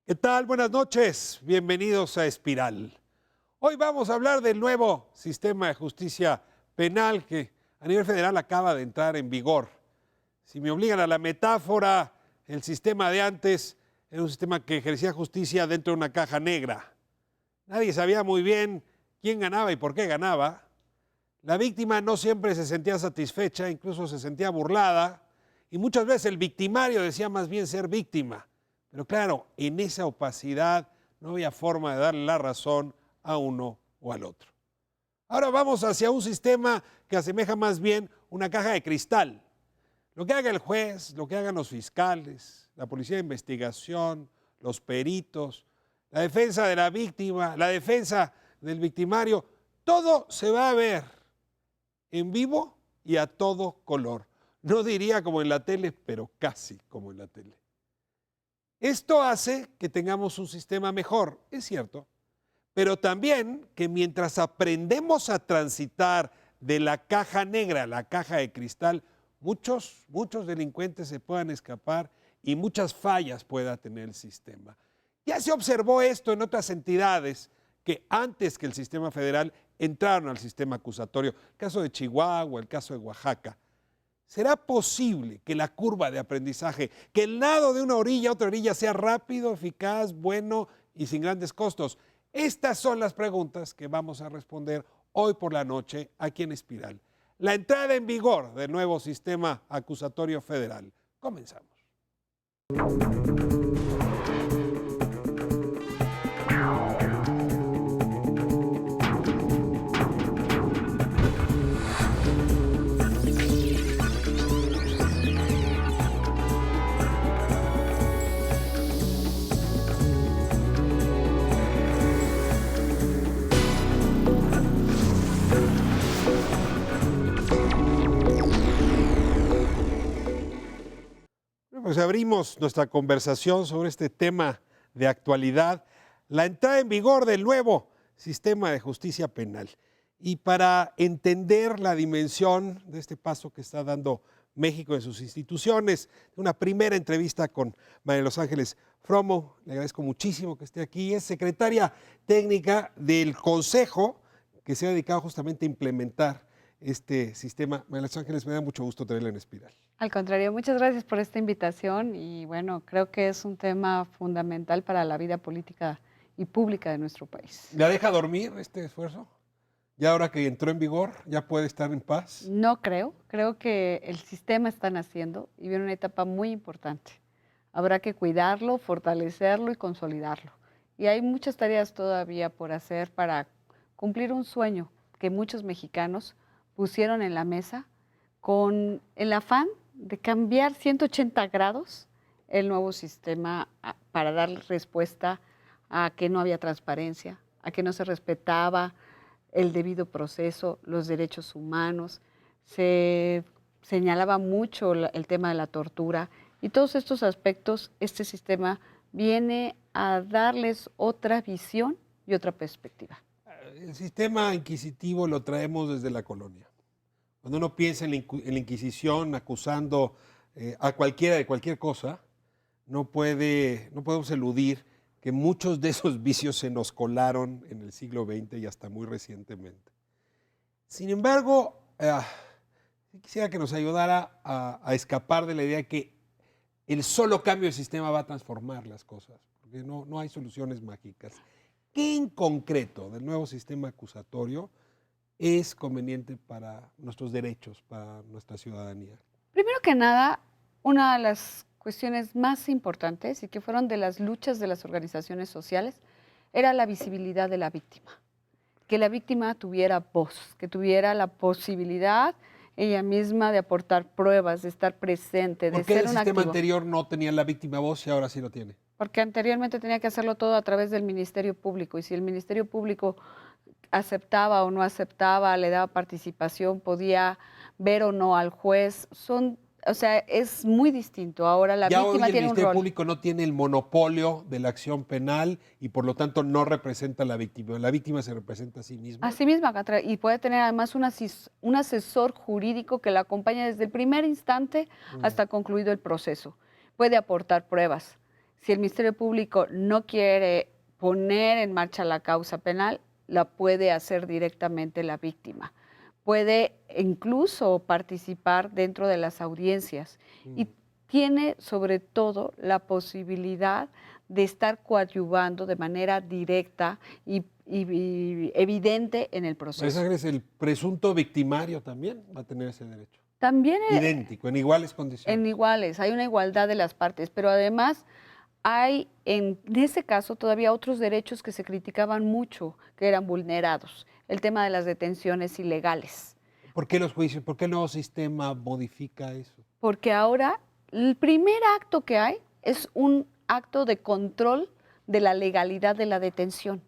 ¿Qué tal? Buenas noches. Bienvenidos a Espiral. Hoy vamos a hablar del nuevo sistema de justicia penal que a nivel federal acaba de entrar en vigor. Si me obligan a la metáfora, el sistema de antes era un sistema que ejercía justicia dentro de una caja negra. Nadie sabía muy bien quién ganaba y por qué ganaba. La víctima no siempre se sentía satisfecha, incluso se sentía burlada, y muchas veces el victimario decía más bien ser víctima. Pero claro, en esa opacidad no había forma de darle la razón a uno o al otro. Ahora vamos hacia un sistema que asemeja más bien una caja de cristal. Lo que haga el juez, lo que hagan los fiscales, la policía de investigación, los peritos, la defensa de la víctima, la defensa del victimario, todo se va a ver en vivo y a todo color. No diría como en la tele, pero casi como en la tele. Esto hace que tengamos un sistema mejor, es cierto, pero también que mientras aprendemos a transitar de la caja negra a la caja de cristal, muchos delincuentes se puedan escapar y muchas fallas pueda tener el sistema. Ya se observó esto en otras entidades que antes que el sistema federal entraron al sistema acusatorio. El caso de Chihuahua, el caso de Oaxaca. ¿Será posible que la curva de aprendizaje, que el nado de una orilla a otra orilla sea rápido, eficaz, bueno y sin grandes costos? Estas son las preguntas que vamos a responder hoy por la noche aquí en Espiral. La entrada en vigor del nuevo sistema acusatorio federal. Comenzamos. Pues abrimos nuestra conversación sobre este tema de actualidad, la entrada en vigor del nuevo sistema de justicia penal. Y para entender la dimensión de este paso que está dando México en sus instituciones, una primera entrevista con María de los Ángeles Fromo, le agradezco muchísimo que esté aquí, es secretaria técnica del Consejo que se ha dedicado justamente a implementar este sistema. María de los Ángeles, me da mucho gusto tenerla en Espiral. Al contrario, muchas gracias por esta invitación y bueno, creo que es un tema fundamental para la vida política y pública de nuestro país. ¿La deja dormir este esfuerzo? ¿Ya ahora que entró en vigor, ya puede estar en paz? No creo que el sistema está naciendo y viene una etapa muy importante. Habrá que cuidarlo, fortalecerlo y consolidarlo. Y hay muchas tareas todavía por hacer para cumplir un sueño que muchos mexicanos pusieron en la mesa con el afán de cambiar 180 grados el nuevo sistema para dar respuesta a que no había transparencia, a que no se respetaba el debido proceso, los derechos humanos, se señalaba mucho el tema de la tortura y todos estos aspectos, este sistema viene a darles otra visión y otra perspectiva. El sistema inquisitivo lo traemos desde la colonia. Cuando uno piensa en la Inquisición acusando a cualquiera de cualquier cosa, no podemos eludir que muchos de esos vicios se nos colaron en el siglo XX y hasta muy recientemente. Sin embargo, quisiera que nos ayudara a escapar de la idea de que el solo cambio del sistema va a transformar las cosas, porque no hay soluciones mágicas. ¿Qué en concreto del nuevo sistema acusatorio es conveniente para nuestros derechos, para nuestra ciudadanía? Primero que nada, una de las cuestiones más importantes y que fueron de las luchas de las organizaciones sociales era la visibilidad de la víctima, que la víctima tuviera voz, que tuviera la posibilidad ella misma de aportar pruebas, de estar presente, de ¿Por qué ser el un sistema activo. anterior no tenía la víctima voz y ahora sí lo tiene? Porque anteriormente tenía que hacerlo todo a través del Ministerio Público y si el Ministerio Público aceptaba o no aceptaba, le daba participación, podía ver o no al juez, o sea, es muy distinto. Ahora la Ya víctima hoy el tiene un Ministerio rol. Público no tiene el monopolio de la acción penal y por lo tanto no representa a la víctima. La víctima se representa a sí misma. Así misma, y puede tener además un asesor jurídico que la acompaña desde el primer instante hasta concluido el proceso. Puede aportar pruebas. Si el Ministerio Público no quiere poner en marcha la causa penal, la puede hacer directamente la víctima. Puede incluso participar dentro de las audiencias y tiene sobre todo la posibilidad de estar coadyuvando de manera directa y evidente en el proceso. Ángeles, el presunto victimario también va a tener ese derecho. También Idéntico, en iguales condiciones. en iguales, hay una igualdad de las partes, pero además hay en ese caso todavía otros derechos que se criticaban mucho, que eran vulnerados. El tema de las detenciones ilegales. ¿Por qué los juicios? ¿Por qué el nuevo sistema modifica eso? Porque ahora el primer acto que hay es un acto de control de la legalidad de la detención.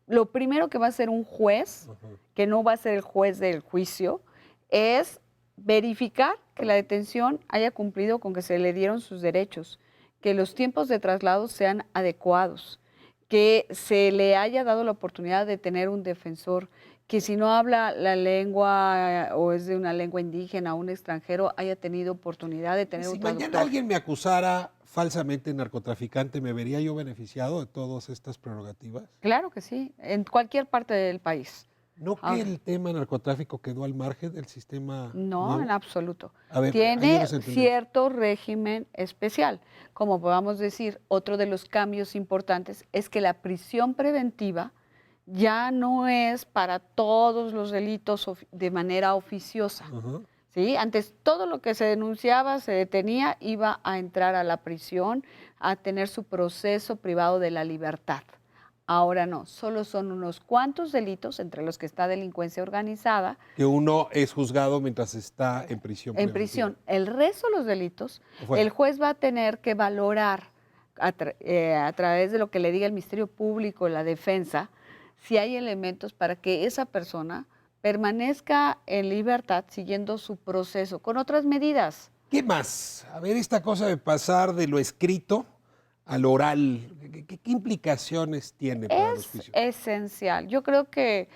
Lo primero que va a hacer un juez, que no va a ser el juez del juicio, es verificar que la detención haya cumplido con que se le dieron sus derechos, que los tiempos de traslado sean adecuados, que se le haya dado la oportunidad de tener un defensor, que si no habla la lengua o es de una lengua indígena o un extranjero, haya tenido oportunidad de tener Si un mañana traductor. alguien me acusara falsamente narcotraficante, ¿me vería yo beneficiado de todas estas prerrogativas? Claro que sí, en cualquier parte del país. ¿No que Ahora, el tema narcotráfico quedó al margen del sistema no, nuevo? en absoluto. A ver, Tiene ayúdanos a entender. cierto régimen especial. Como podamos decir, otro de los cambios importantes es que la prisión preventiva ya no es para todos los delitos de manera oficiosa. Ajá. ¿Sí? Antes todo lo que se denunciaba, se detenía, iba a entrar a la prisión, a tener su proceso privado de la libertad. Ahora no, solo son unos cuantos delitos, entre los que está delincuencia organizada, Que uno es juzgado mientras está en prisión en preventiva. prisión. El resto de los delitos, Fuera. el juez va a tener que valorar a través de lo que le diga el Ministerio Público, la defensa, si hay elementos para que esa persona permanezca en libertad siguiendo su proceso con otras medidas. ¿Qué más? A ver, esta cosa de pasar de lo escrito al oral, ¿qué implicaciones tiene para los Es juicios? esencial. Yo creo que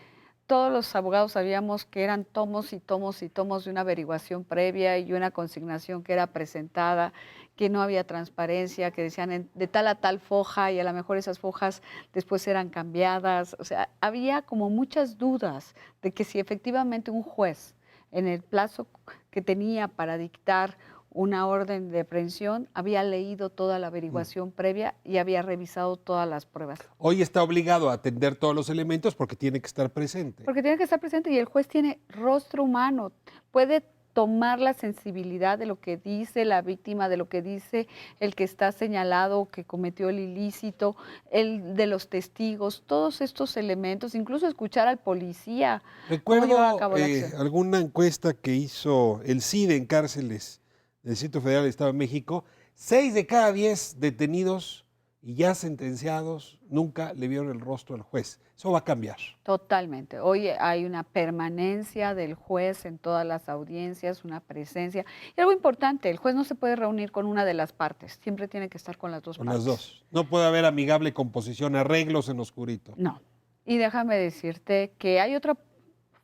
todos los abogados sabíamos que eran tomos y tomos y tomos de una averiguación previa y una consignación que era presentada, que no había transparencia, que decían de tal a tal foja y a lo mejor esas fojas después eran cambiadas. O sea, había como muchas dudas de que si efectivamente un juez en el plazo que tenía para dictar una orden de aprehensión había leído toda la averiguación previa y había revisado todas las pruebas. Hoy está obligado a atender todos los elementos porque tiene que estar presente. Porque tiene que estar presente y el juez tiene rostro humano, puede tomar la sensibilidad de lo que dice la víctima, de lo que dice el que está señalado que cometió el ilícito, el de los testigos, todos estos elementos, incluso escuchar al policía. cómo llevar a Recuerdo cabo la acción. alguna encuesta que hizo el CIDE en cárceles del Distrito Federal del Estado de México, 6 de cada 10 detenidos y ya sentenciados nunca le vieron el rostro al juez. Eso va a cambiar. Totalmente. Hoy hay una permanencia del juez en todas las audiencias, una presencia. Y algo importante, el juez no se puede reunir con una de las partes, siempre tiene que estar con las dos Con partes. las dos. No puede haber amigable composición, arreglos en oscurito. No. Y déjame decirte que hay otra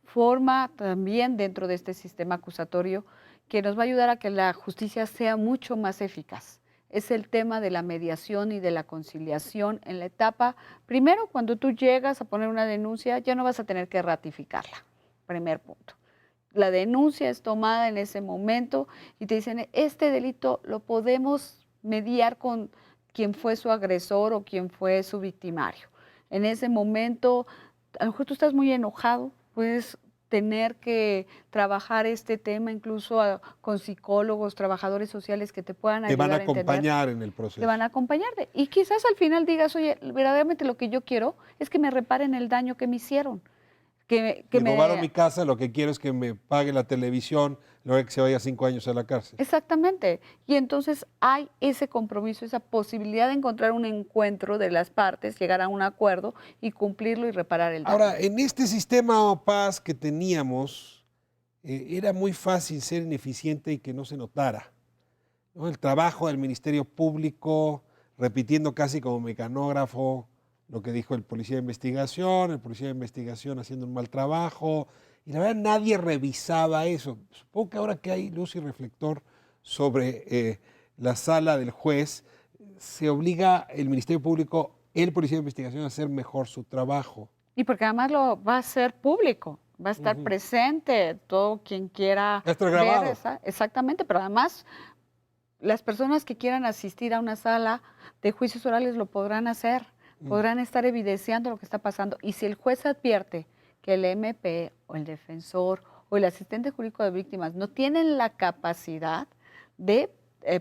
forma también dentro de este sistema acusatorio que nos va a ayudar a que la justicia sea mucho más eficaz. Es el tema de la mediación y de la conciliación en la etapa. Primero, cuando tú llegas a poner una denuncia, ya no vas a tener que ratificarla. Primer punto. La denuncia es tomada en ese momento y te dicen, este delito lo podemos mediar con quien fue su agresor o quien fue su victimario. En ese momento, a lo mejor tú estás muy enojado, puedes tener que trabajar este tema incluso con psicólogos, trabajadores sociales que te puedan Te ayudar van a a entender. acompañar en el proceso. Te van a acompañarte. Y quizás al final digas, oye, verdaderamente lo que yo quiero es que me reparen el daño que me hicieron. Que Me robaron mi casa, lo que quiero es que me pague la televisión, luego que se vaya 5 años a la cárcel. Exactamente. Y entonces hay ese compromiso, esa posibilidad de encontrar un encuentro de las partes, llegar a un acuerdo y cumplirlo y reparar el daño. Ahora, en este sistema paz que teníamos, era muy fácil ser ineficiente y que no se notara, ¿no? El trabajo del Ministerio Público, repitiendo casi como mecanógrafo lo que dijo el policía de investigación haciendo un mal trabajo, y la verdad nadie revisaba eso. Supongo que ahora que hay luz y reflector sobre la sala del juez, se obliga el Ministerio Público, el Policía de Investigación, a hacer mejor su trabajo. Y porque además lo va a hacer público, va a estar Ujú. presente todo quien quiera Va a estar ver grabado. exactamente, pero además las personas que quieran asistir a una sala de juicios orales lo podrán hacer, podrán estar evidenciando lo que está pasando. Y si el juez advierte que el MP o el defensor o el asistente jurídico de víctimas no tienen la capacidad de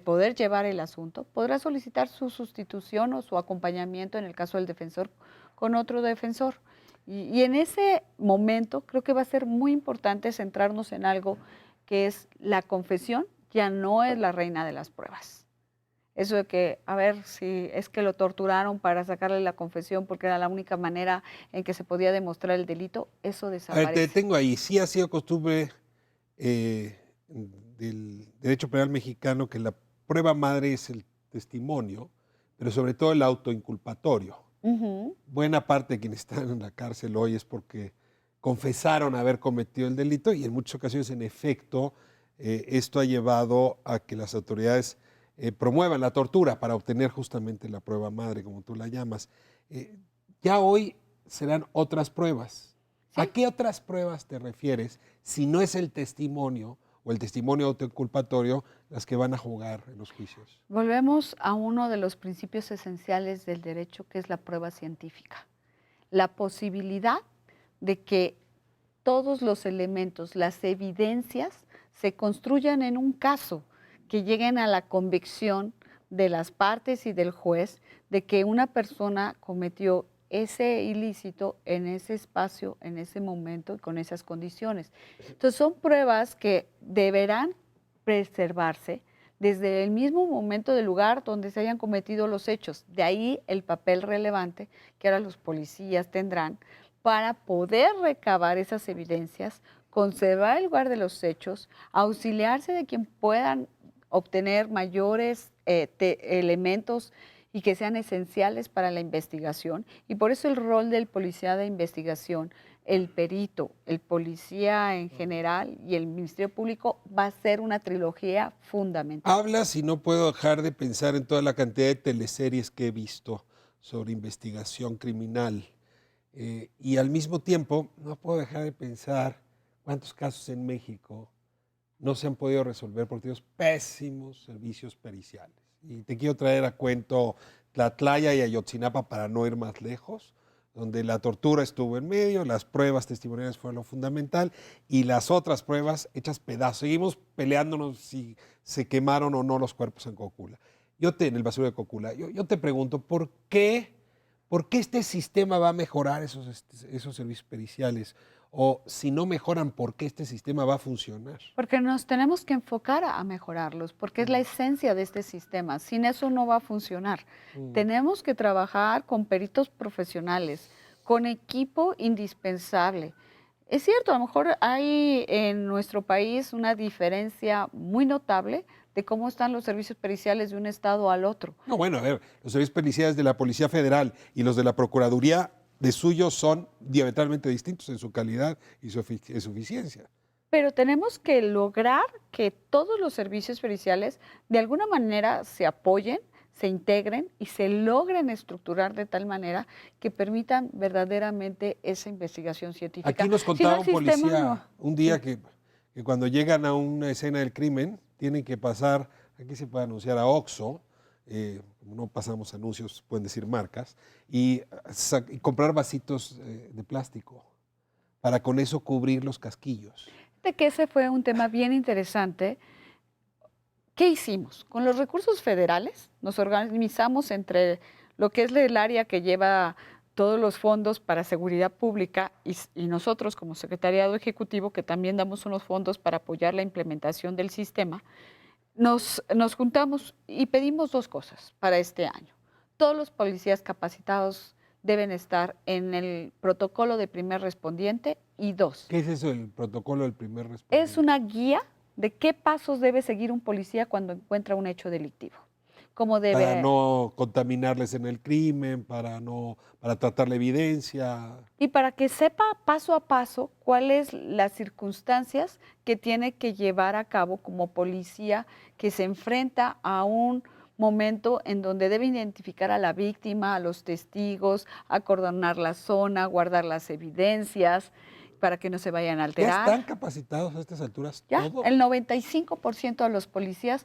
poder llevar el asunto, podrá solicitar su sustitución o su acompañamiento en el caso del defensor con otro defensor. Y en ese momento creo que va a ser muy importante centrarnos en algo que es la confesión, ya no es la reina de las pruebas. Eso de que, a ver, si es que lo torturaron para sacarle la confesión porque era la única manera en que se podía demostrar el delito, eso A ver, te desaparece. detengo ahí. Sí ha sido costumbre del derecho penal mexicano que la prueba madre es el testimonio, pero sobre todo el autoinculpatorio. Ujú. Buena parte de quienes están en la cárcel hoy es porque confesaron haber cometido el delito y en muchas ocasiones, en efecto, esto ha llevado a que las autoridades promuevan la tortura para obtener justamente la prueba madre, como tú la llamas. Eh, ya hoy serán otras pruebas. ¿A Sí. qué otras pruebas te refieres si no es el testimonio o el testimonio autoinculpatorio las que van a jugar en los juicios? Volvemos a uno de los principios esenciales del derecho, que es la prueba científica. La posibilidad de que todos los elementos, las evidencias, se construyan en un caso, que lleguen a la convicción de las partes y del juez de que una persona cometió ese ilícito en ese espacio, en ese momento y con esas condiciones. Entonces son pruebas que deberán preservarse desde el mismo momento del lugar donde se hayan cometido los hechos. De ahí el papel relevante que ahora los policías tendrán para poder recabar esas evidencias, conservar el lugar de los hechos, auxiliarse de quien puedan obtener mayores elementos y que sean esenciales para la investigación. Y por eso el rol del policía de investigación, el perito, el policía en general y el Ministerio Público va a ser una trilogía fundamental. Hablas y no puedo dejar de pensar en toda la cantidad de teleseries que he visto sobre investigación criminal. Y al mismo tiempo, no puedo dejar de pensar cuántos casos en México no se han podido resolver por tenemos pésimos servicios periciales. Y te quiero traer a cuento Tlatlaya y Ayotzinapa para no ir más lejos, donde la tortura estuvo en medio, las pruebas testimoniales fueron lo fundamental y las otras pruebas hechas pedazos. Seguimos peleándonos si se quemaron o no los cuerpos en Cocula. En el basurero de Cocula, yo te pregunto, ¿por qué este sistema va a mejorar esos servicios periciales? O si no mejoran, ¿por qué este sistema va a funcionar? Porque nos tenemos que enfocar a mejorarlos, porque es la esencia de este sistema. Sin eso no va a funcionar. Tenemos que trabajar con peritos profesionales, con equipo indispensable. Es cierto, a lo mejor hay en nuestro país una diferencia muy notable de cómo están los servicios periciales de un estado al otro. No, bueno, a ver, los servicios periciales de la Policía Federal y los de la Procuraduría de suyo son diametralmente distintos en su calidad y su eficiencia. Pero tenemos que lograr que todos los servicios periciales de alguna manera se apoyen, se integren y se logren estructurar de tal manera que permitan verdaderamente esa investigación científica. Aquí nos Si no, contaba el un sistema policía no. un día que cuando llegan a una escena del crimen tienen que pasar, aquí se puede anunciar a Oxxo, como no pasamos anuncios, pueden decir marcas, y comprar vasitos de plástico para con eso cubrir los casquillos. De que ese fue un tema bien interesante. ¿Qué hicimos? Con los recursos federales nos organizamos entre lo que es el área que lleva todos los fondos para seguridad pública y nosotros como secretariado ejecutivo, que también damos unos fondos para apoyar la implementación del sistema, nos juntamos y pedimos dos cosas para este año. Todos los policías capacitados deben estar en el protocolo de primer respondiente y dos, ¿Qué es eso del protocolo del primer respondiente? es una guía de qué pasos debe seguir un policía cuando encuentra un hecho delictivo. Cómo Para debe, no contaminarles en el crimen, para tratar la evidencia. y para que sepa paso a paso cuáles las circunstancias que tiene que llevar a cabo como policía que se enfrenta a un momento en donde debe identificar a la víctima, a los testigos, acordonar la zona, guardar las evidencias para que no se vayan a ¿Ya están alterar. capacitados a estas alturas Ya, todos? el 95% de los policías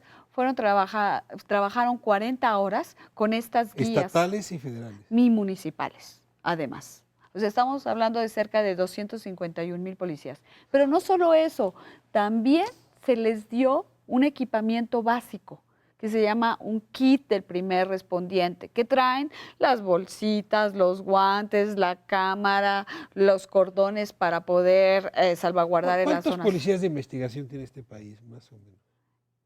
trabajaron 40 horas con estas guías Estatales y federales. ni municipales, además. O sea, estamos hablando de cerca de 251,000 policías. Pero no solo eso, también se les dio un equipamiento básico que se llama un kit del primer respondiente, que traen las bolsitas, los guantes, la cámara, los cordones para poder salvaguardar en las ¿Cuántos zonas. policías de investigación tiene este país, más o menos?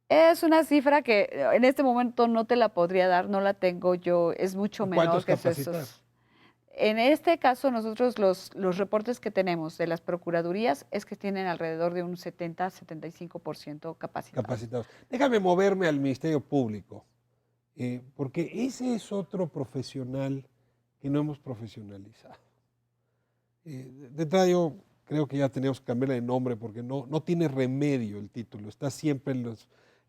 Es una cifra que en este momento no te la podría dar, no la tengo yo, es mucho ¿Y menor cuántos que capacitaron? esos. En este caso, nosotros los reportes que tenemos de las procuradurías es que tienen alrededor de un 70-75% capacitados. Capacitados. Déjame moverme al Ministerio Público, porque ese es otro profesional que no hemos profesionalizado. De entrada yo creo que ya tenemos que cambiarle de nombre porque no tiene remedio el título. Está siempre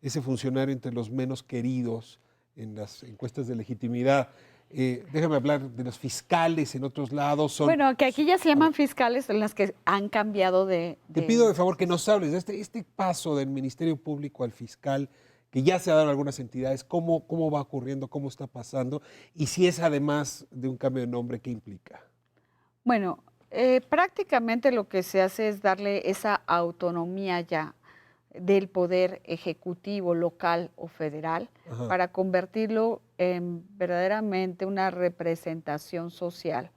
ese funcionario entre los menos queridos en las encuestas de legitimidad. Déjame hablar de los fiscales en otros lados. Bueno, que aquí ya se llaman fiscales, en las que han cambiado de... Te pido de favor que nos hables de este paso del Ministerio Público al fiscal, que ya se ha dado en algunas entidades, cómo va ocurriendo, cómo está pasando, y si es además de un cambio de nombre, ¿qué implica? Bueno, prácticamente lo que se hace es darle esa autonomía ya del poder ejecutivo local o federal Ajá. para convertirlo en verdaderamente una representación social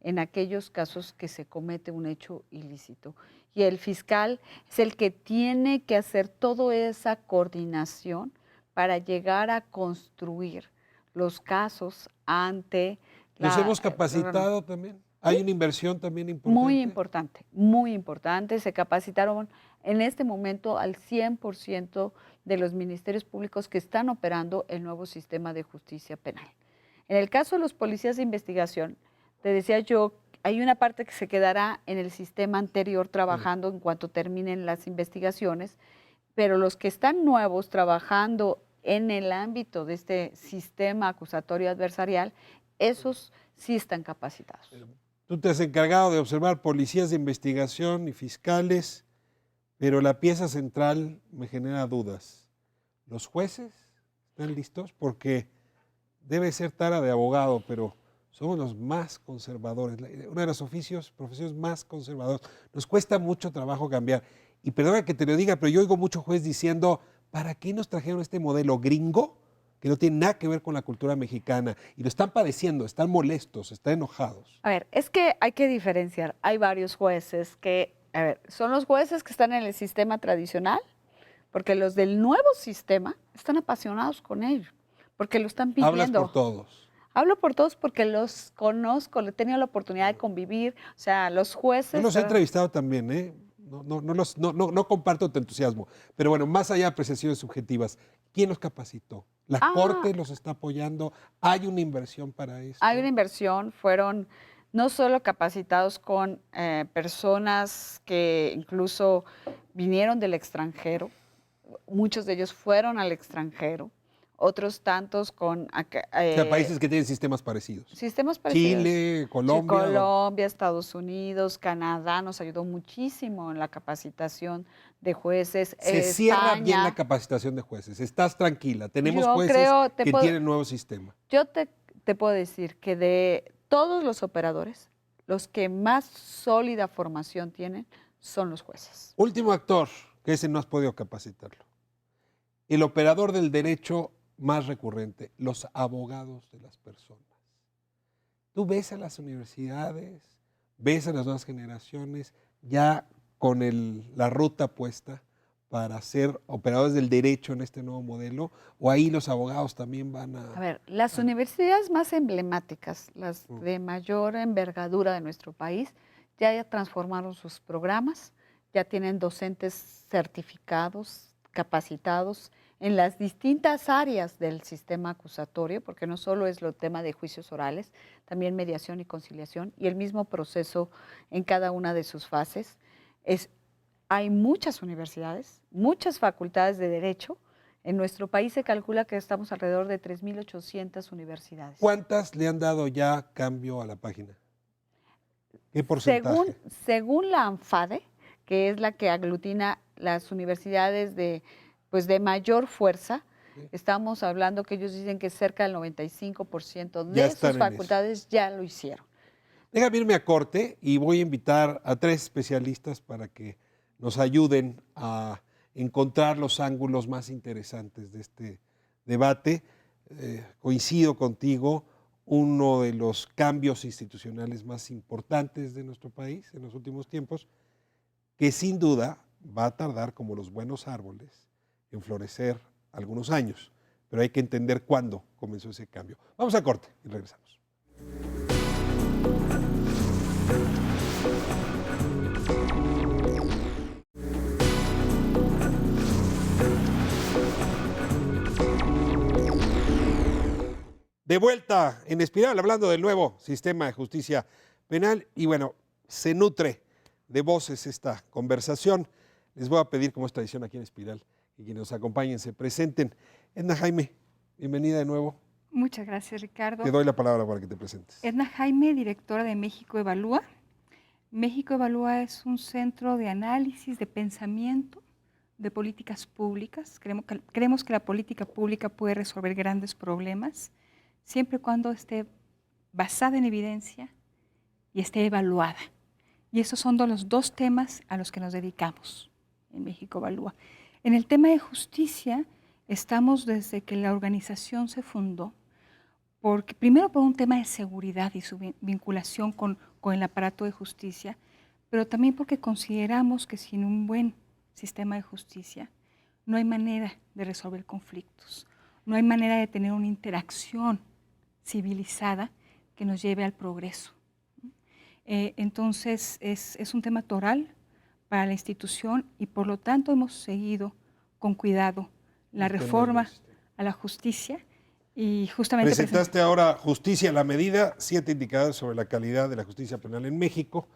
en aquellos casos que se comete un hecho ilícito. Y el fiscal es el que tiene que hacer toda esa coordinación para llegar a construir los casos ante ¿Nos la... hemos capacitado también? ¿Hay una inversión también importante? Muy importante, muy importante. Se capacitaron en este momento al 100% de los ministerios públicos que están operando el nuevo sistema de justicia penal. En el caso de los policías de investigación, te decía yo, hay una parte que se quedará en el sistema anterior trabajando en cuanto terminen las investigaciones, pero los que están nuevos trabajando en el ámbito de este sistema acusatorio adversarial, esos sí están capacitados. Tú te has encargado de observar policías de investigación y fiscales, pero la pieza central me genera dudas. ¿Los jueces están listos? Porque debe ser tara de abogado, pero somos los más conservadores, uno de los profesiones más conservadores. Nos cuesta mucho trabajo cambiar. Y perdona que te lo diga, pero yo oigo mucho juez diciendo, ¿para qué nos trajeron este modelo gringo que no tiene nada que ver con la cultura mexicana? Y lo están padeciendo, están molestos, están enojados. A ver, es que hay que diferenciar. Hay varios jueces que, a ver, son los jueces que están en el sistema tradicional, porque los del nuevo sistema están apasionados con ello, porque lo están pidiendo. Hablas por todos. Hablo por todos porque los conozco, he tenido la oportunidad de convivir, o sea, los jueces... Yo los he entrevistado también, ¿eh? No comparto tu entusiasmo, pero bueno, más allá de apreciaciones subjetivas, ¿quién los capacitó? ¿La Corte los está apoyando? ¿Hay una inversión para eso? Hay una inversión, fueron no solo capacitados con personas que incluso vinieron del extranjero, muchos de ellos fueron al extranjero, otros tantos con... o sea, países que tienen sistemas parecidos. Sistemas parecidos. Chile, Colombia. Colombia, Estados Unidos, Canadá nos ayudó muchísimo en la capacitación de jueces. Se cierra bien la capacitación de jueces. Estás tranquila. Tenemos jueces que tienen nuevo sistema. Yo te puedo decir que de todos los operadores, los que más sólida formación tienen son los jueces. Último actor, que ese no has podido capacitarlo. El operador del derecho más recurrente, los abogados de las personas. Tú ves a las universidades, ves a las nuevas generaciones ya con la ruta puesta para ser operadores del derecho en este nuevo modelo, o ahí los abogados también van a... A ver, las universidades más emblemáticas, las de mayor envergadura de nuestro país, ya transformaron sus programas, ya tienen docentes certificados, capacitados en las distintas áreas del sistema acusatorio, porque no solo es el tema de juicios orales, también mediación y conciliación, y el mismo proceso en cada una de sus fases. Hay muchas universidades, muchas facultades de derecho En nuestro país se calcula que estamos alrededor de 3.800 universidades. ¿Cuántas le han dado ya cambio a la página? ¿Qué porcentaje? Según la ANFADE, que es la que aglutina las universidades pues de mayor fuerza, Sí. estamos hablando que ellos dicen que cerca del 95% Ya de están sus en eso. facultades ya lo hicieron. Déjame irme a corte y voy a invitar a 3 especialistas para que nos ayuden a encontrar los ángulos más interesantes de este debate. Coincido contigo, uno de los cambios institucionales más importantes de nuestro país en los últimos tiempos, que sin duda va a tardar, como los buenos árboles, en florecer algunos años, pero hay que entender cuándo comenzó ese cambio. Vamos a corte y regresamos. De vuelta en Espiral, hablando del nuevo sistema de justicia penal y bueno, se nutre de voces esta conversación. Les voy a pedir, como es tradición aquí en Espiral, que quienes nos acompañen se presenten. Edna Jaime, bienvenida de nuevo. Muchas gracias, Ricardo. Te doy la palabra para que te presentes. Edna Jaime, directora de México Evalúa. México Evalúa es un centro de análisis, de pensamiento, de políticas públicas. Creemos que la política pública puede resolver grandes problemas, siempre y cuando esté basada en evidencia y esté evaluada. Y esos son los 2 temas a los que nos dedicamos en México Evalúa. En el tema de justicia, estamos desde que la organización se fundó, porque primero por un tema de seguridad y su vinculación con el aparato de justicia, pero también porque consideramos que sin un buen sistema de justicia no hay manera de resolver conflictos, no hay manera de tener una interacción civilizada que nos lleve al progreso. Entonces es un tema toral para la institución y por lo tanto hemos seguido con cuidado la reforma a la justicia y justamente presentaste ahora Justicia a la Medida, 7 indicadores sobre la calidad de la justicia penal en México.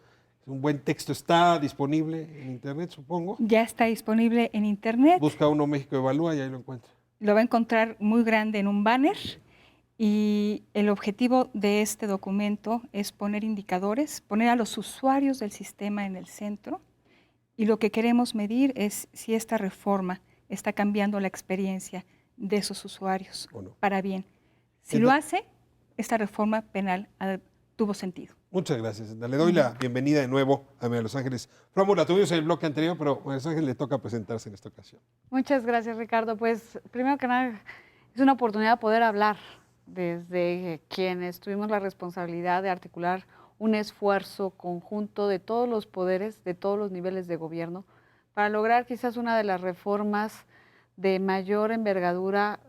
Es un buen texto, está disponible en internet, supongo. Ya está disponible en internet. Busca uno México Evalúa y ahí lo encuentra. Lo va a encontrar muy grande en un banner y el objetivo de este documento es poner indicadores, poner a los usuarios del sistema en el centro y lo que queremos medir es si esta reforma está cambiando la experiencia de esos usuarios para bien. Si lo hace, esta reforma penal tuvo sentido. Muchas gracias. Le doy la bienvenida de nuevo a María Los Ángeles Rómulo. La tuvimos en el bloque anterior, pero a María Los Ángeles le toca presentarse en esta ocasión. Muchas gracias, Ricardo. Pues primero que nada, es una oportunidad de poder hablar desde quienes tuvimos la responsabilidad de articular un esfuerzo conjunto de todos los poderes, de todos los niveles de gobierno, para lograr quizás una de las reformas de mayor envergadura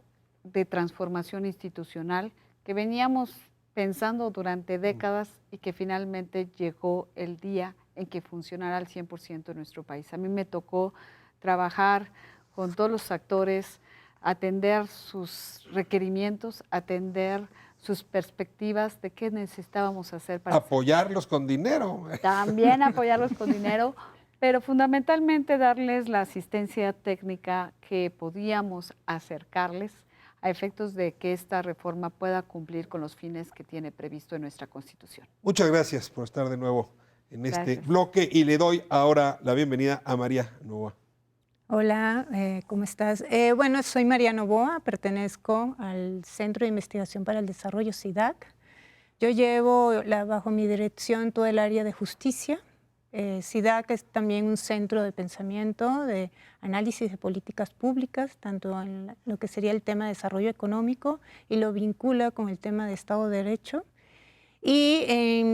de transformación institucional que veníamos pensando durante décadas y que finalmente llegó el día en que funcionara al 100% en nuestro país. A mí me tocó trabajar con todos los actores, atender sus requerimientos, atender sus perspectivas de qué necesitábamos hacer para apoyarlos con dinero. También apoyarlos con dinero, pero fundamentalmente darles la asistencia técnica que podíamos acercarles a efectos de que esta reforma pueda cumplir con los fines que tiene previsto en nuestra Constitución. Muchas gracias por estar de nuevo en este bloque y le doy ahora la bienvenida a María Novoa. Hola, ¿cómo estás? Bueno, soy María Novoa, pertenezco al Centro de Investigación para el Desarrollo, CIDAC. Yo llevo bajo mi dirección todo el área de justicia. CIDAC es también un centro de pensamiento, de análisis de políticas públicas, tanto en lo que sería el tema de desarrollo económico y lo vincula con el tema de Estado de Derecho. Y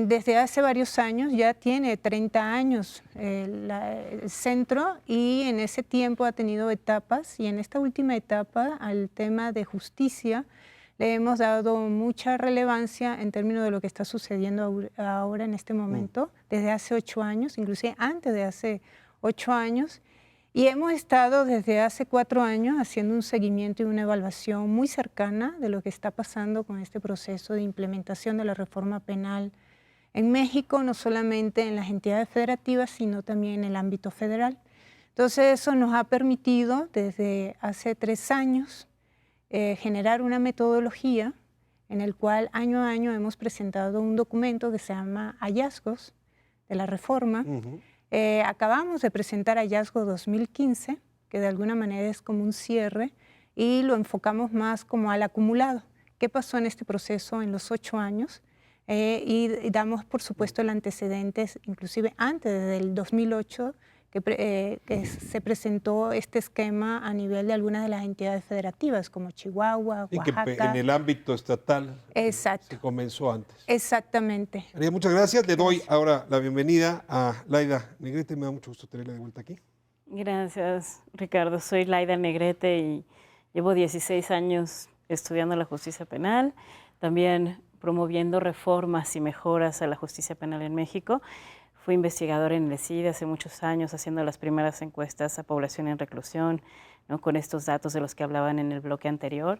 desde hace varios años, ya tiene 30 años el centro y en ese tiempo ha tenido etapas y en esta última etapa al tema de justicia le hemos dado mucha relevancia en términos de lo que está sucediendo ahora en este momento, desde hace 8 años, inclusive antes de hace 8 años. Y hemos estado desde hace 4 años haciendo un seguimiento y una evaluación muy cercana de lo que está pasando con este proceso de implementación de la reforma penal en México, no solamente en las entidades federativas, sino también en el ámbito federal. Entonces eso nos ha permitido desde hace 3 años generar una metodología en el cual año a año hemos presentado un documento que se llama Hallazgos de la Reforma. Acabamos de presentar Hallazgo 2015, que de alguna manera es como un cierre, y lo enfocamos más como al acumulado. ¿Qué pasó en este proceso en los 8 años? Y damos, por supuesto, el antecedente, inclusive antes del 2008, que se presentó este esquema a nivel de algunas de las entidades federativas, como Chihuahua, Y que Oaxaca. en el ámbito estatal Exacto. se comenzó antes. Exactamente. María, muchas gracias. Le doy ahora la bienvenida a Laida Negrete. Me da mucho gusto tenerla de vuelta aquí. Gracias, Ricardo. Soy Laida Negrete y llevo 16 años estudiando la justicia penal, también promoviendo reformas y mejoras a la justicia penal en México. Fui investigadora en el CIDE hace muchos años, haciendo las primeras encuestas a población en reclusión, ¿no?, con estos datos de los que hablaban en el bloque anterior.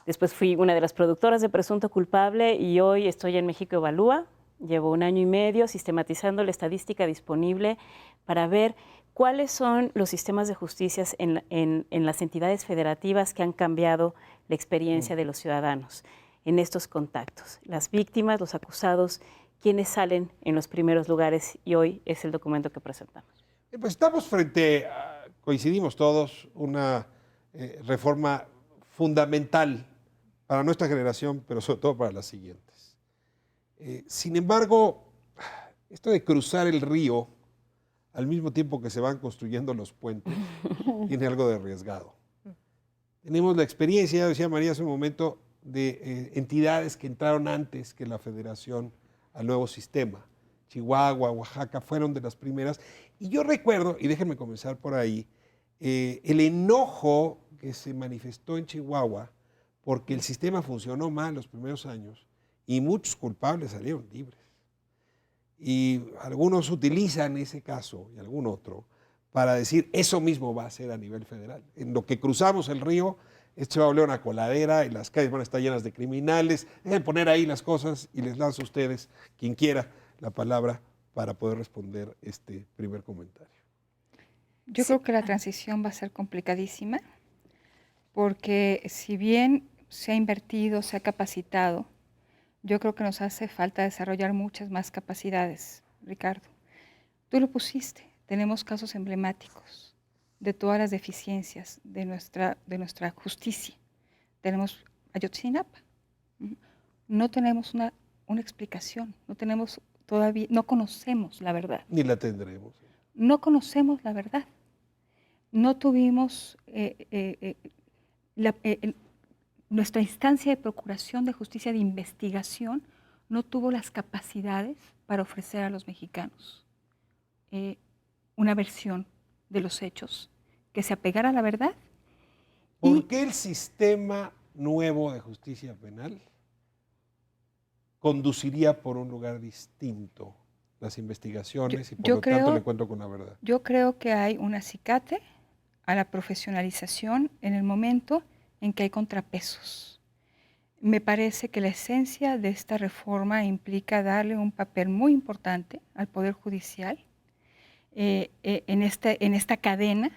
Después fui una de las productoras de Presunto Culpable y hoy estoy en México Evalúa. Llevo 1 año y medio sistematizando la estadística disponible para ver cuáles son los sistemas de justicia en las entidades federativas que han cambiado la experiencia de los ciudadanos en estos contactos. Las víctimas, los acusados, quienes salen en los primeros lugares, y hoy es el documento que presentamos. Pues estamos frente a, coincidimos todos, una reforma fundamental para nuestra generación, pero sobre todo para las siguientes. Sin embargo, esto de cruzar el río al mismo tiempo que se van construyendo los puentes tiene algo de arriesgado. Tenemos la experiencia, ya decía María hace un momento, de entidades que entraron antes que la federación al nuevo sistema. Chihuahua, Oaxaca fueron de las primeras. Y yo recuerdo, y déjenme comenzar por ahí, el enojo que se manifestó en Chihuahua porque el sistema funcionó mal los primeros años y muchos culpables salieron libres. Y algunos utilizan ese caso y algún otro para decir eso mismo va a ser a nivel federal. En lo que cruzamos el río, esto va a volver una coladera y las calles van a estar llenas de criminales. Dejen poner ahí las cosas y les lanzo a ustedes, quien quiera, la palabra para poder responder este primer comentario. Yo creo que la transición va a ser complicadísima porque si bien se ha invertido, se ha capacitado, yo creo que nos hace falta desarrollar muchas más capacidades, Ricardo. Tú lo pusiste, tenemos casos emblemáticos de todas las deficiencias de nuestra justicia. Tenemos Ayotzinapa. No tenemos una explicación, no conocemos la verdad. Ni la tendremos. No conocemos la verdad. No tuvimos nuestra instancia de procuración de justicia, de investigación, no tuvo las capacidades para ofrecer a los mexicanos una versión de los hechos que se apegara a la verdad. ¿Por qué el sistema nuevo de justicia penal conduciría por un lugar distinto las investigaciones y por lo tanto el encuentro con la verdad? Yo creo que hay un acicate a la profesionalización en el momento en que hay contrapesos. Me parece que la esencia de esta reforma implica darle un papel muy importante al Poder Judicial en esta cadena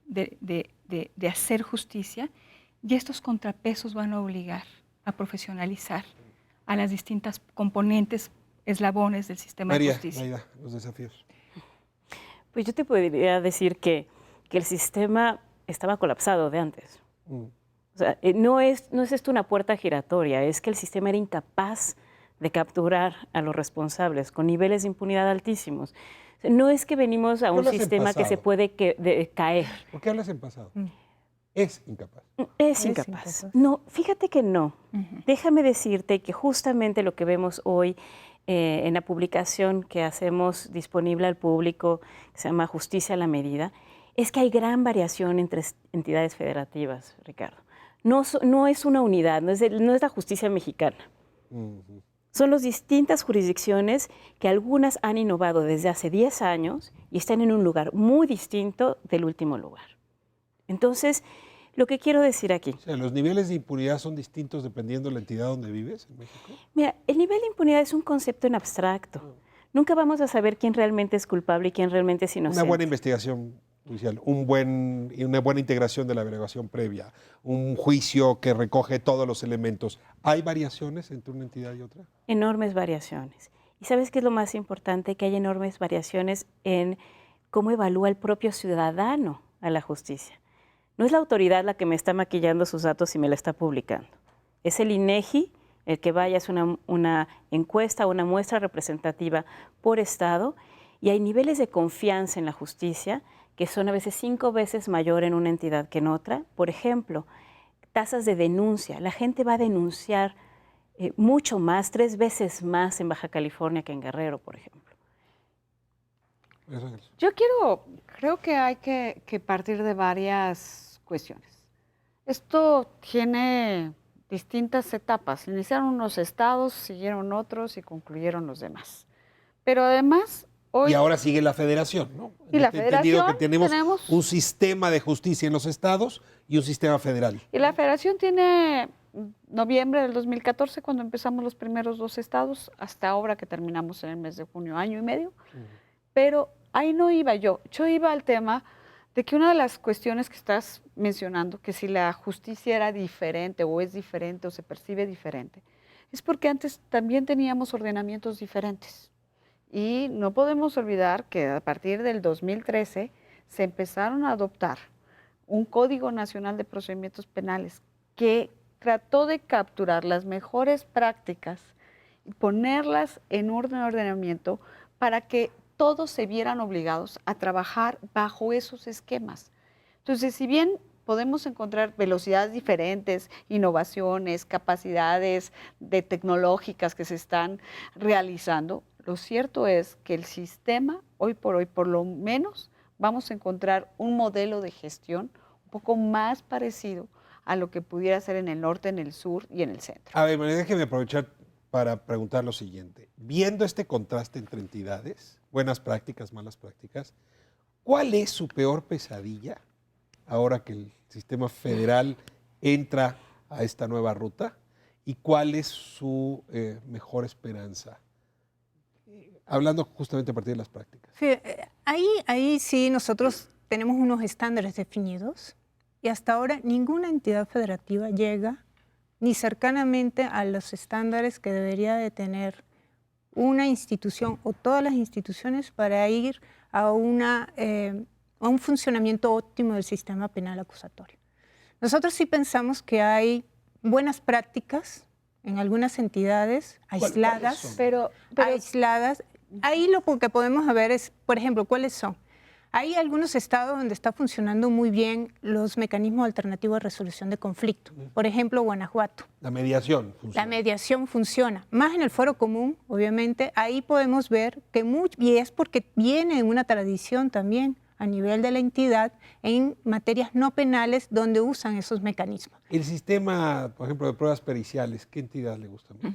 de hacer justicia, y estos contrapesos van a obligar a profesionalizar a las distintas componentes, eslabones del sistema de justicia. María, los desafíos. Pues yo te podría decir que el sistema estaba colapsado de antes. O sea, no es esto una puerta giratoria, es que el sistema era incapaz de capturar a los responsables con niveles de impunidad altísimos. No es que venimos a un sistema que se puede caer. ¿Por qué hablas en pasado? Es incapaz. Es incapaz. No, fíjate que no. Déjame decirte que justamente lo que vemos hoy en la publicación que hacemos disponible al público, que se llama Justicia a la Medida, es que hay gran variación entre entidades federativas, Ricardo. No es una unidad, no es la justicia mexicana. Son las distintas jurisdicciones que algunas han innovado desde hace 10 años y están en un lugar muy distinto del último lugar. Entonces, lo que quiero decir aquí... O sea, ¿los niveles de impunidad son distintos dependiendo de la entidad donde vives en México? Mira, el nivel de impunidad es un concepto en abstracto. Nunca vamos a saber quién realmente es culpable y quién realmente es inocente. Una buena investigación judicial, una buena integración de la averiguación previa, un juicio que recoge todos los elementos. ¿Hay variaciones entre una entidad y otra? Enormes variaciones. ¿Y sabes qué es lo más importante? Que hay enormes variaciones en cómo evalúa el propio ciudadano a la justicia. No es la autoridad la que me está maquillando sus datos y me la está publicando. Es el INEGI el que vaya, es una encuesta, una muestra representativa por estado, y hay niveles de confianza en la justicia que son a veces 5 veces mayor en una entidad que en otra. Por ejemplo, tasas de denuncia. La gente va a denunciar mucho más, 3 veces más en Baja California que en Guerrero, por ejemplo. Creo que hay que partir de varias cuestiones. Esto tiene distintas etapas. Iniciaron unos estados, siguieron otros y concluyeron los demás. Pero además, hoy... Y ahora sigue la federación, ¿no? Y la Entendido que federación tenemos un sistema de justicia en los estados y un sistema federal. Y la federación tiene noviembre del 2014, cuando empezamos los primeros 2 estados, hasta ahora que terminamos en el mes de junio, año y medio. Pero ahí no iba yo. Yo iba al tema de que una de las cuestiones que estás mencionando, que si la justicia era diferente o es diferente o se percibe diferente, es porque antes también teníamos ordenamientos diferentes. Y no podemos olvidar que a partir del 2013 se empezaron a adoptar un Código Nacional de Procedimientos Penales que trató de capturar las mejores prácticas y ponerlas en ordenamiento para que todos se vieran obligados a trabajar bajo esos esquemas. Entonces, si bien podemos encontrar velocidades diferentes, innovaciones, capacidades tecnológicas que se están realizando, lo cierto es que el sistema, hoy por hoy, por lo menos, vamos a encontrar un modelo de gestión un poco más parecido a lo que pudiera ser en el norte, en el sur y en el centro. A ver, déjeme aprovechar para preguntar lo siguiente. Viendo este contraste entre entidades, buenas prácticas, malas prácticas, ¿cuál es su peor pesadilla ahora que el sistema federal entra a esta nueva ruta? ¿Y cuál es su mejor esperanza? Hablando justamente a partir de las prácticas. Sí, ahí sí nosotros tenemos unos estándares definidos y hasta ahora ninguna entidad federativa llega ni cercanamente a los estándares que debería de tener una institución o todas las instituciones para ir a un funcionamiento óptimo del sistema penal acusatorio. Nosotros sí pensamos que hay buenas prácticas en algunas entidades aisladas, aisladas. Ahí lo que podemos ver es, por ejemplo, ¿cuáles son? Hay algunos estados donde está funcionando muy bien los mecanismos alternativos de resolución de conflicto. Por ejemplo, Guanajuato. La mediación funciona. La mediación funciona. Más en el foro común, obviamente, ahí podemos ver que y es porque viene en una tradición también a nivel de la entidad en materias no penales donde usan esos mecanismos. El sistema, por ejemplo, de pruebas periciales, ¿qué entidad le gusta más?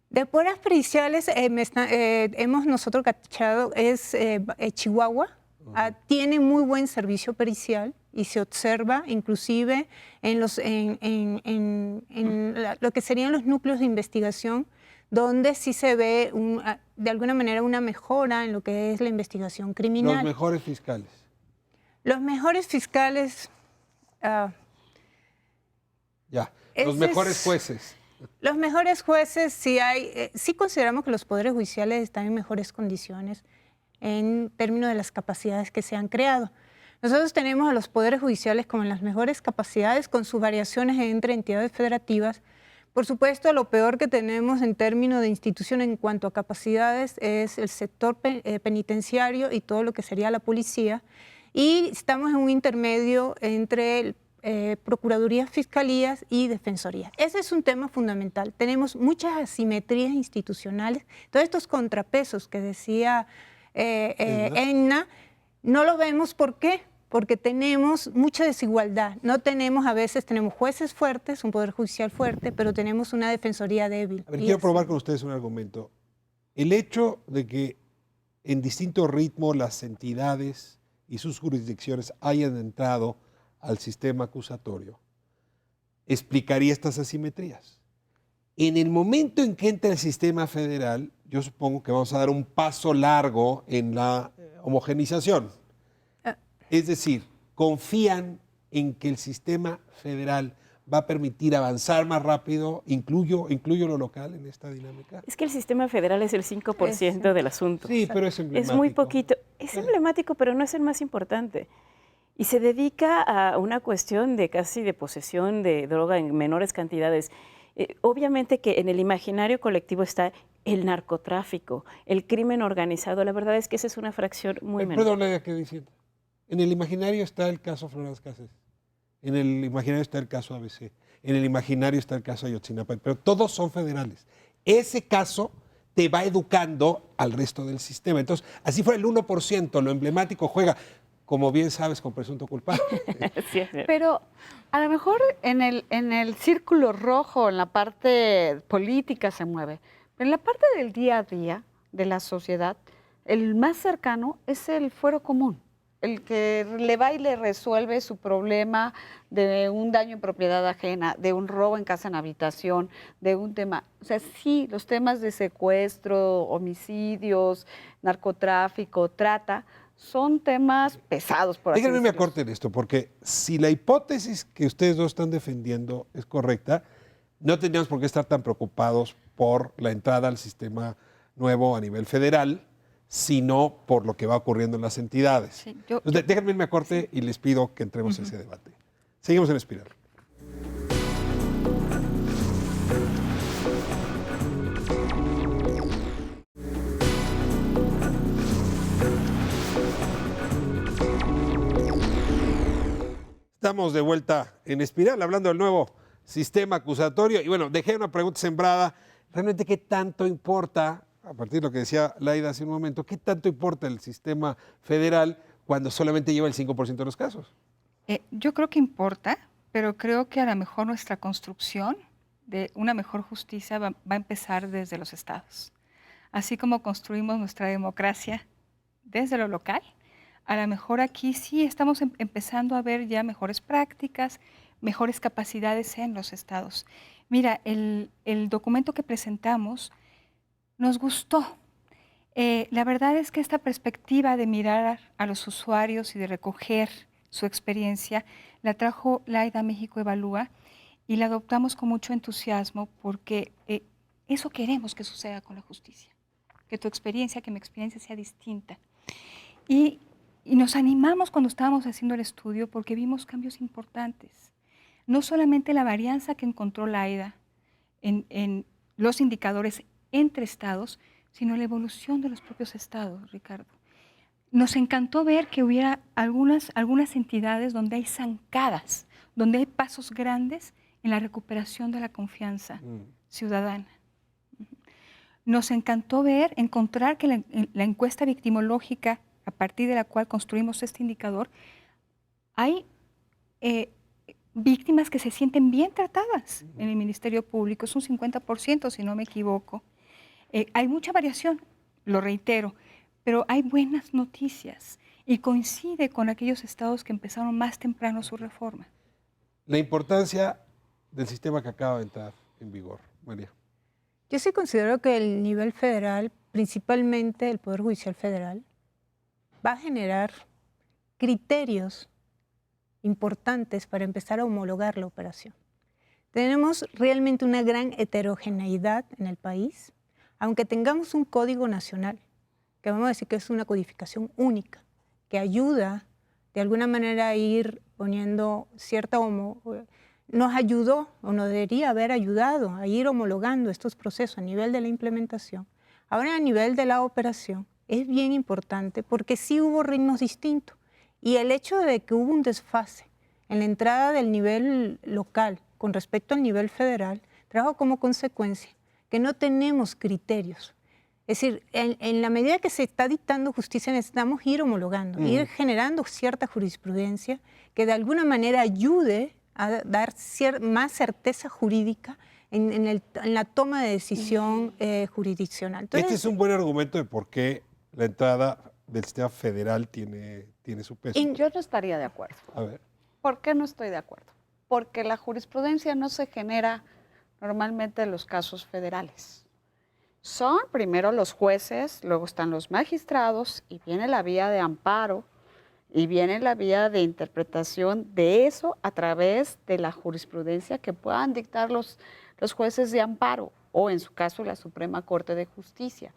De pruebas periciales hemos nosotros cachado es Chihuahua. Tiene muy buen servicio pericial y se observa inclusive en lo que serían los núcleos de investigación, donde sí se ve de alguna manera una mejora en lo que es la investigación criminal. Los mejores fiscales. Los mejores fiscales... Los mejores jueces. Los mejores jueces, sí consideramos que los poderes judiciales están en mejores condiciones en términos de las capacidades que se han creado. Nosotros tenemos a los poderes judiciales como en las mejores capacidades, con sus variaciones entre entidades federativas. Por supuesto, lo peor que tenemos en términos de institución en cuanto a capacidades es el sector penitenciario y todo lo que sería la policía. Y estamos en un intermedio entre procuradurías, fiscalías y defensorías. Ese es un tema fundamental. Tenemos muchas asimetrías institucionales. Todos estos contrapesos que decía Enna, no lo vemos. ¿Por qué? Porque tenemos mucha desigualdad. No tenemos, a veces tenemos jueces fuertes, un poder judicial fuerte, pero tenemos una defensoría débil. A ver, quiero probar con ustedes un argumento. El hecho de que en distinto ritmo las entidades y sus jurisdicciones hayan entrado al sistema acusatorio explicaría estas asimetrías. En el momento en que entra el sistema federal, yo supongo que vamos a dar un paso largo en la homogenización. Es decir, confían en que el sistema federal va a permitir avanzar más rápido, incluyo lo local en esta dinámica. Es que el sistema federal es el 5% del asunto. Sí, pero es emblemático. Es muy poquito. Es emblemático, pero no es el más importante. Y se dedica a una cuestión de casi de posesión de droga en menores cantidades. Obviamente que en el imaginario colectivo está el narcotráfico, el crimen organizado. La verdad es que esa es una fracción muy menor. Perdón, Nadia, ¿qué diciendo? En el imaginario está el caso Florence Cassés. En el imaginario está el caso ABC. En el imaginario está el caso Ayotzinapa. Pero todos son federales. Ese caso te va educando al resto del sistema. Entonces, así fuera el 1%, lo emblemático juega, como bien sabes, con presunto culpable. Sí, es cierto. Pero a lo mejor en el círculo rojo, en la parte política se mueve, pero en la parte del día a día de la sociedad, el más cercano es el fuero común, el que le va y le resuelve su problema de un daño en propiedad ajena, de un robo en casa en habitación, de un tema, o sea, sí, los temas de secuestro, homicidios, narcotráfico, trata, son temas pesados, por así Déjenme me decirlo. acorten esto, porque si la hipótesis que ustedes dos están defendiendo es correcta, no tendríamos por qué estar tan preocupados por la entrada al sistema nuevo a nivel federal, sino por lo que va ocurriendo en las entidades. Sí, Entonces, déjenme irme a corte y les pido que entremos a ese debate. Seguimos en Espiral. Estamos de vuelta en Espiral, hablando del nuevo sistema acusatorio. Y bueno, dejé una pregunta sembrada. ¿Realmente qué tanto importa, a partir de lo que decía Laida hace un momento, qué tanto importa el sistema federal cuando solamente lleva el 5% de los casos? Yo creo que importa, pero creo que a lo mejor nuestra construcción de una mejor justicia va a empezar desde los estados. Así como construimos nuestra democracia desde lo local, a lo mejor aquí sí estamos empezando a ver ya mejores prácticas, mejores capacidades en los estados. Mira, el documento que presentamos nos gustó. La verdad es que esta perspectiva de mirar a los usuarios y de recoger su experiencia la trajo Laida México Evalúa y la adoptamos con mucho entusiasmo porque eso queremos que suceda con la justicia, que tu experiencia, que mi experiencia sea distinta. Y nos animamos cuando estábamos haciendo el estudio porque vimos cambios importantes. No solamente la varianza que encontró Laida en los indicadores entre estados, sino la evolución de los propios estados, Ricardo. Nos encantó ver que hubiera algunas entidades donde hay zancadas, donde hay pasos grandes en la recuperación de la confianza ciudadana. Nos encantó encontrar que la encuesta victimológica, a partir de la cual construimos este indicador, hay víctimas que se sienten bien tratadas en el Ministerio Público, es un 50%, si no me equivoco. Hay mucha variación, lo reitero, pero hay buenas noticias y coincide con aquellos estados que empezaron más temprano su reforma. La importancia del sistema que acaba de entrar en vigor, María. Yo sí considero que el nivel federal, principalmente el Poder Judicial Federal, va a generar criterios importantes para empezar a homologar la operación. Tenemos realmente una gran heterogeneidad en el país, aunque tengamos un código nacional, que vamos a decir que es una codificación única, que ayuda de alguna manera a ir poniendo cierta nos ayudó o nos debería haber ayudado a ir homologando estos procesos a nivel de la implementación. Ahora a nivel de la operación es bien importante porque sí hubo ritmos distintos y el hecho de que hubo un desfase en la entrada del nivel local con respecto al nivel federal trajo como consecuencia que no tenemos criterios. Es decir, en la medida que se está dictando justicia necesitamos ir homologando, ir generando cierta jurisprudencia que de alguna manera ayude a dar más certeza jurídica en la toma de decisión jurisdiccional. Entonces, Este es un buen argumento de por qué la entrada del sistema federal tiene su peso. Yo no estaría de acuerdo. A ver. ¿Por qué no estoy de acuerdo? Porque la jurisprudencia no se genera normalmente en los casos federales. Son primero los jueces, luego están los magistrados y viene la vía de amparo Y viene la vía de interpretación de eso a través de la jurisprudencia que puedan dictar los jueces de amparo o en su caso la Suprema Corte de Justicia.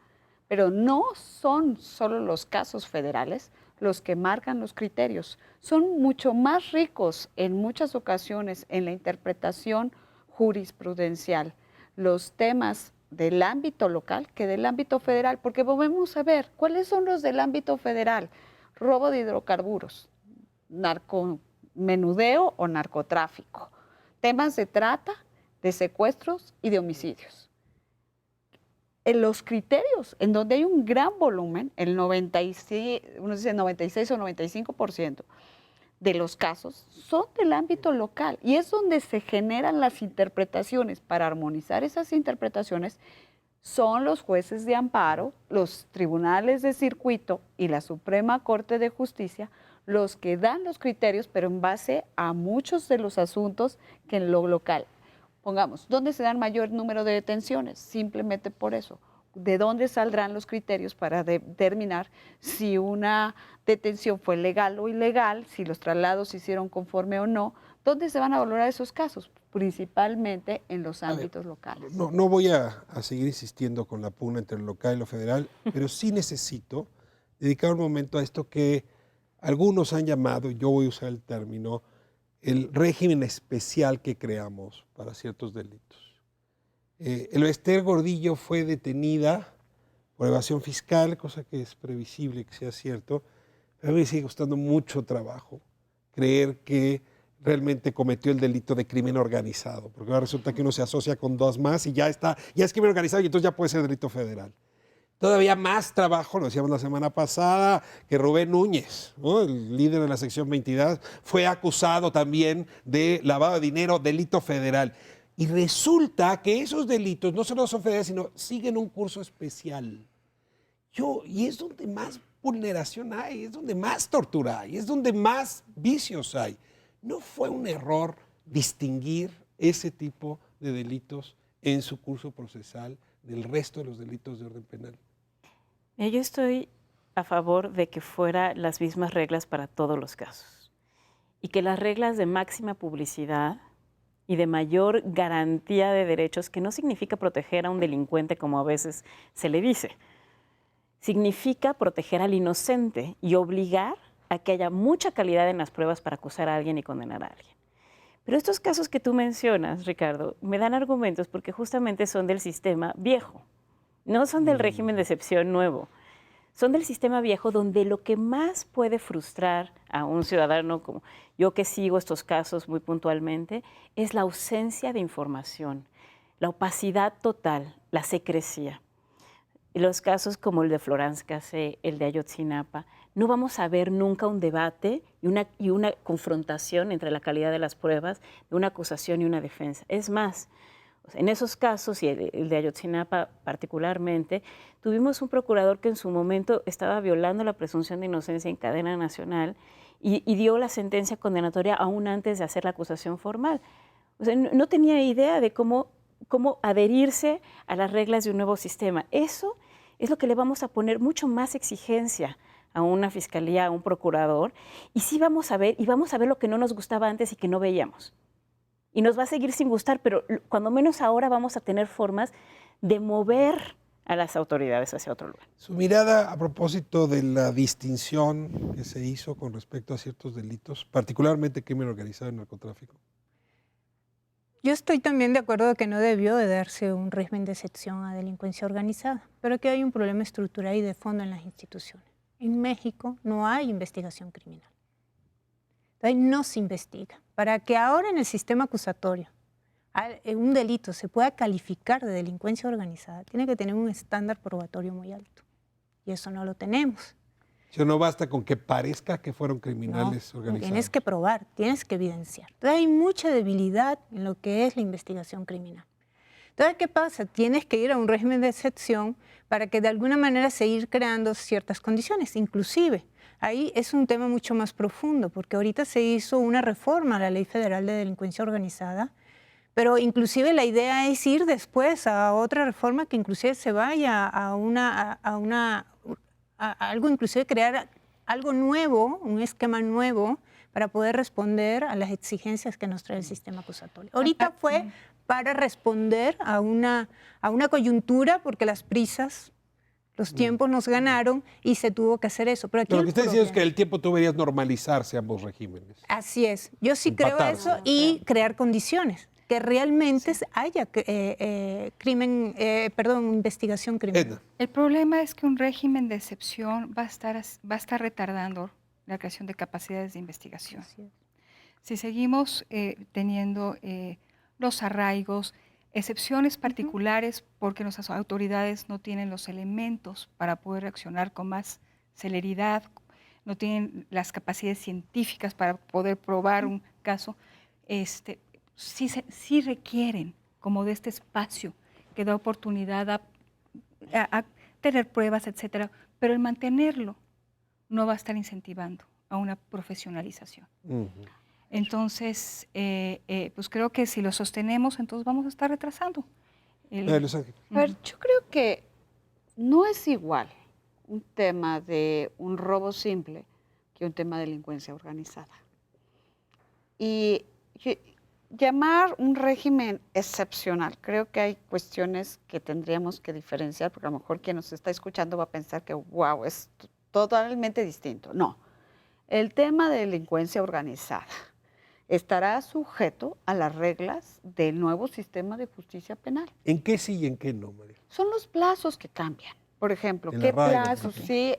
Pero no son solo los casos federales los que marcan los criterios, son mucho más ricos en muchas ocasiones en la interpretación jurisprudencial, los temas del ámbito local que del ámbito federal, porque volvemos a ver cuáles son los del ámbito federal: robo de hidrocarburos, narcomenudeo o narcotráfico, temas de trata, de secuestros y de homicidios. En los criterios, en donde hay un gran volumen, el 96, uno dice 96 o 95% de los casos son del ámbito local y es donde se generan las interpretaciones. Para armonizar esas interpretaciones son los jueces de amparo, los tribunales de circuito y la Suprema Corte de Justicia los que dan los criterios, pero en base a muchos de los asuntos que en lo local. Pongamos, ¿dónde se dan mayor número de detenciones? Simplemente por eso. ¿De dónde saldrán los criterios para determinar si una detención fue legal o ilegal, si los traslados se hicieron conforme o no? ¿Dónde se van a valorar esos casos? Principalmente en los ámbitos locales. No voy a seguir insistiendo con la pugna entre lo local y lo federal, pero sí necesito dedicar un momento a esto que algunos han llamado, yo voy a usar el término, el régimen especial que creamos para ciertos delitos. El Esther Gordillo fue detenida por evasión fiscal, cosa que es previsible que sea cierto. A mí me sigue costando mucho trabajo creer que realmente cometió el delito de crimen organizado, porque ahora resulta que uno se asocia con dos más y ya es crimen organizado y entonces ya puede ser delito federal. Todavía más trabajo, lo decíamos la semana pasada, que Rubén Núñez, ¿no?, el líder de la sección 22, fue acusado también de lavado de dinero, delito federal. Y resulta que esos delitos no solo son federales, sino siguen un curso especial. Y es donde más vulneración hay, es donde más tortura hay, es donde más vicios hay. ¿No fue un error distinguir ese tipo de delitos en su curso procesal del resto de los delitos de orden penal? Yo estoy a favor de que fueran las mismas reglas para todos los casos y que las reglas de máxima publicidad y de mayor garantía de derechos, que no significa proteger a un delincuente como a veces se le dice, significa proteger al inocente y obligar a que haya mucha calidad en las pruebas para acusar a alguien y condenar a alguien. Pero estos casos que tú mencionas, Ricardo, me dan argumentos porque justamente son del sistema viejo. No son del régimen de excepción nuevo, son del sistema viejo donde lo que más puede frustrar a un ciudadano como yo, que sigo estos casos muy puntualmente, es la ausencia de información, la opacidad total, la secrecía. Y los casos como el de Florence Cassé, el de Ayotzinapa, no vamos a ver nunca un debate y una confrontación entre la calidad de las pruebas de una acusación y una defensa. Es más, en esos casos, y el de Ayotzinapa particularmente, tuvimos un procurador que en su momento estaba violando la presunción de inocencia en cadena nacional y dio la sentencia condenatoria aún antes de hacer la acusación formal. O sea, no tenía idea de cómo adherirse a las reglas de un nuevo sistema. Eso es lo que le vamos a poner mucho más exigencia a una fiscalía, a un procurador, y sí vamos a ver lo que no nos gustaba antes y que no veíamos. Y nos va a seguir sin gustar, pero cuando menos ahora vamos a tener formas de mover a las autoridades hacia otro lugar. Su mirada a propósito de la distinción que se hizo con respecto a ciertos delitos, particularmente crimen organizado y narcotráfico. Yo estoy también de acuerdo que no debió de darse un régimen de excepción a delincuencia organizada, pero que hay un problema estructural y de fondo en las instituciones. En México no hay investigación criminal. No se investiga. Para que ahora en el sistema acusatorio un delito se pueda calificar de delincuencia organizada, tiene que tener un estándar probatorio muy alto. Y eso no lo tenemos. O sea, no basta con que parezca que fueron criminales organizados. Tienes que probar, tienes que evidenciar. Entonces hay mucha debilidad en lo que es la investigación criminal. Entonces, ¿qué pasa? Tienes que ir a un régimen de excepción para que de alguna manera se ir creando ciertas condiciones, inclusive. Ahí es un tema mucho más profundo, porque ahorita se hizo una reforma a la Ley Federal de Delincuencia Organizada, pero inclusive la idea es ir después a otra reforma que inclusive se vaya a algo, inclusive crear algo nuevo, un esquema nuevo para poder responder a las exigencias que nos trae el sistema acusatorio. Ahorita fue para responder a una coyuntura porque las prisas, los tiempos nos ganaron y se tuvo que hacer eso. Pero aquí Lo que el está diciendo es que problema- el tiempo tú verías normalizarse ambos regímenes. Así es. Yo sí Empatar. creo eso y crear condiciones que realmente haya investigación criminal. Edna, El problema es que un régimen de excepción va a estar retardando la creación de capacidades de investigación. Así es. Si seguimos teniendo los arraigos, excepciones particulares porque nuestras autoridades no tienen los elementos para poder reaccionar con más celeridad, no tienen las capacidades científicas para poder probar un caso, sí requieren como de este espacio que da oportunidad a tener pruebas, etcétera, pero el mantenerlo no va a estar incentivando a una profesionalización. Entonces, pues creo que si lo sostenemos, entonces vamos a estar retrasando. Los Ángeles. A ver, yo creo que no es igual un tema de un robo simple que un tema de delincuencia organizada. Y llamar un régimen excepcional, creo que hay cuestiones que tendríamos que diferenciar, porque a lo mejor quien nos está escuchando va a pensar que, wow, es totalmente distinto. No, el tema de delincuencia organizada estará sujeto a las reglas del nuevo sistema de justicia penal. ¿En qué sí y en qué no, María? Son los plazos que cambian. Por ejemplo, El ¿qué arraigo, plazos? por Sí,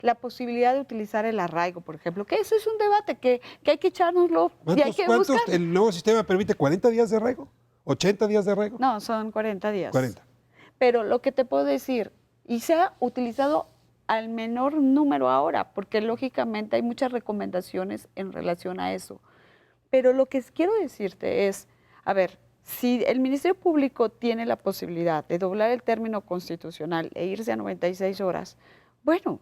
la posibilidad de utilizar el arraigo, por ejemplo, que eso es un debate que hay que echárnoslo y hay que ¿Cuántos buscar. el nuevo sistema permite? ¿40 días de arraigo? ¿80 días de arraigo? No, son 40 días. 40. Pero lo que te puedo decir, y se ha utilizado al menor número ahora, porque lógicamente hay muchas recomendaciones en relación a eso. Pero lo que quiero decirte es, a ver, si el Ministerio Público tiene la posibilidad de doblar el término constitucional e irse a 96 horas, bueno,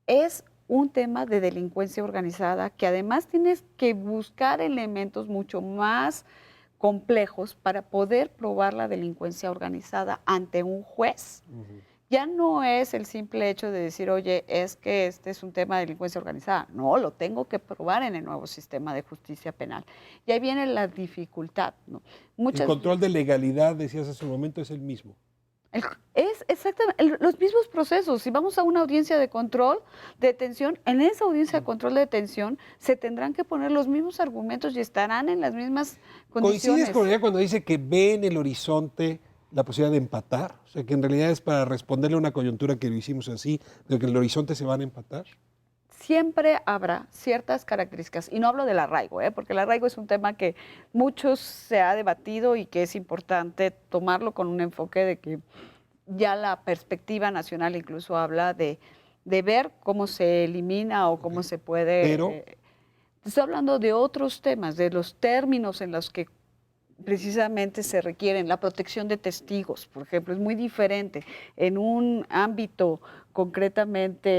es un tema de delincuencia organizada que además tienes que buscar elementos mucho más complejos para poder probar la delincuencia organizada ante un juez. Ya no es el simple hecho de decir, oye, es que este es un tema de delincuencia organizada. No, lo tengo que probar en el nuevo sistema de justicia penal. Y ahí viene la dificultad, ¿no? El control de legalidad, decías hace un momento, es el mismo. Es exactamente los mismos procesos. Si vamos a una audiencia de control de detención, en esa audiencia de control de detención se tendrán que poner los mismos argumentos y estarán en las mismas condiciones. ¿Coincides con ella cuando dice que ve en el horizonte la posibilidad de empatar? O sea, que en realidad es para responderle a una coyuntura que lo hicimos así, de que en el horizonte se van a empatar. Siempre habrá ciertas características, y no hablo del arraigo, porque el arraigo es un tema que muchos se ha debatido y que es importante tomarlo con un enfoque de que ya la perspectiva nacional incluso habla de ver cómo se elimina o cómo se puede... Pero... estoy hablando de otros temas, de los términos en los que precisamente se requieren, la protección de testigos, por ejemplo, es muy diferente en un ámbito concretamente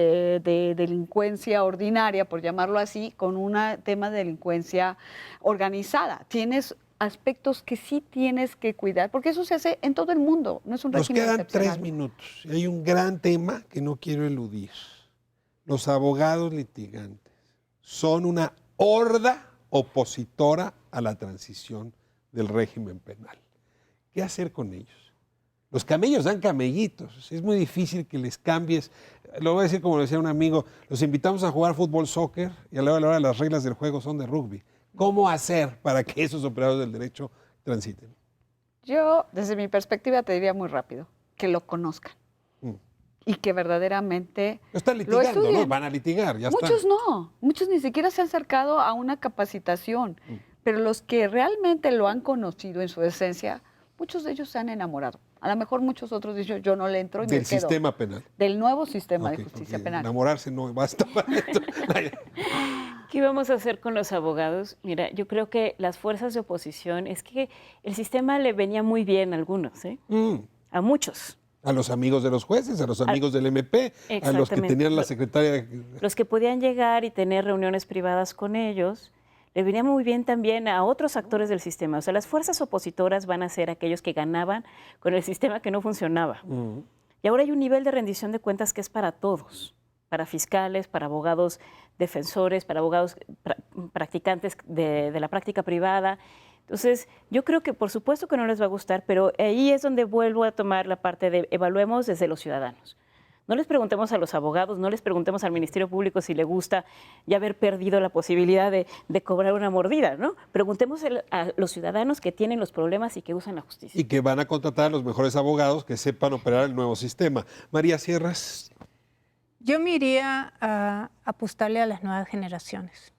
de delincuencia ordinaria, por llamarlo así, con un tema de delincuencia organizada. Tienes aspectos que sí tienes que cuidar, porque eso se hace en todo el mundo, no es un Nos régimen quedan excepcional. 3 minutos. Hay un gran tema que no quiero eludir. Los abogados litigantes son una horda opositora a la transición del régimen penal. ¿Qué hacer con ellos? Los camellos dan camellitos. Es muy difícil que les cambies. Lo voy a decir como lo decía un amigo, los invitamos a jugar fútbol, soccer, y a la hora las reglas del juego son de rugby. ¿Cómo hacer para que esos operadores del derecho transiten? Yo, desde mi perspectiva, te diría muy rápido, que lo conozcan y que verdaderamente Están lo litigando, estudien. ¿no? Van a litigar, ya Muchos están. no, muchos ni siquiera se han acercado a una capacitación, pero los que realmente lo han conocido en su esencia, muchos de ellos se han enamorado. A lo mejor muchos otros dicen, yo no le entro y Del me quedo. sistema penal. Del nuevo sistema Ok, de justicia porque penal. enamorarse no basta para esto. ¿Qué vamos a hacer con los abogados? Mira, yo creo que las fuerzas de oposición, es que el sistema le venía muy bien a algunos, ¿eh? A muchos. A los amigos de los jueces, a los amigos del MP, a los que Exactamente. tenían la secretaria. Los que podían llegar y tener reuniones privadas con ellos, le venía muy bien también a otros actores del sistema. O sea, las fuerzas opositoras van a ser aquellos que ganaban con el sistema que no funcionaba. Y ahora hay un nivel de rendición de cuentas que es para para fiscales, para abogados defensores, para abogados practicantes de la práctica privada. Entonces, yo creo que por supuesto que no les va a gustar, pero ahí es donde vuelvo a tomar la parte de evaluemos desde los ciudadanos. No les preguntemos a los abogados, no les preguntemos al Ministerio Público si le gusta ya haber perdido la posibilidad de cobrar una mordida, ¿no? Preguntemos a los ciudadanos que tienen los problemas y que usan la justicia. Y que van a contratar a los mejores abogados que sepan operar el nuevo sistema. María Sierras. Yo me iría a apostarle a las nuevas generaciones.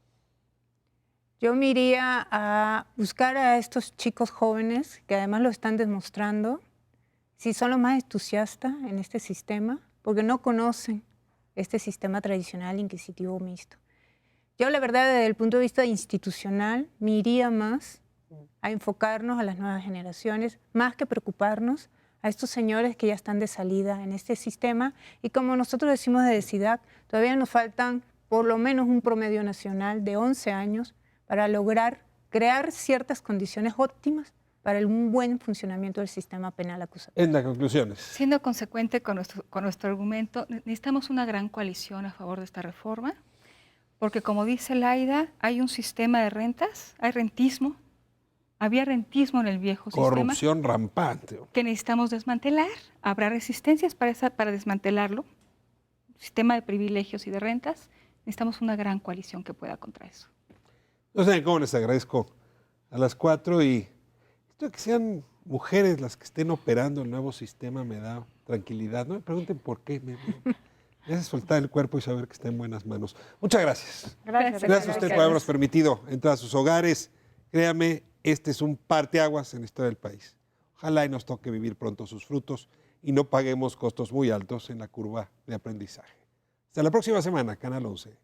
Yo me iría a buscar a estos chicos jóvenes que además lo están demostrando, si son los más entusiastas en este sistema, porque no conocen este sistema tradicional inquisitivo mixto. Yo, la verdad, desde el punto de vista institucional, me iría más a enfocarnos a las nuevas generaciones, más que preocuparnos a estos señores que ya están de salida en este sistema. Y como nosotros decimos de SIDAC, todavía nos faltan por lo menos un promedio nacional de 11 años para lograr crear ciertas condiciones óptimas para un buen funcionamiento del sistema penal acusatorio. En las conclusiones. Siendo consecuente con nuestro argumento, necesitamos una gran coalición a favor de esta reforma, porque como dice Laida, hay un sistema de rentas, hay rentismo, había rentismo en el viejo Corrupción sistema rampante. que necesitamos desmantelar. Habrá resistencias para desmantelarlo, sistema de privilegios y de rentas. Necesitamos una gran coalición que pueda contra eso. No sé cómo les agradezco a las 4 y esto de que sean mujeres las que estén operando el nuevo sistema me da tranquilidad. No me pregunten por qué. Me hace soltar el cuerpo y saber que está en buenas manos. Muchas gracias. Gracias a usted por habernos permitido entrar a sus hogares. Créame, este es un parteaguas en la historia del país. Ojalá y nos toque vivir pronto sus frutos y no paguemos costos muy altos en la curva de aprendizaje. Hasta la próxima semana, Canal 11.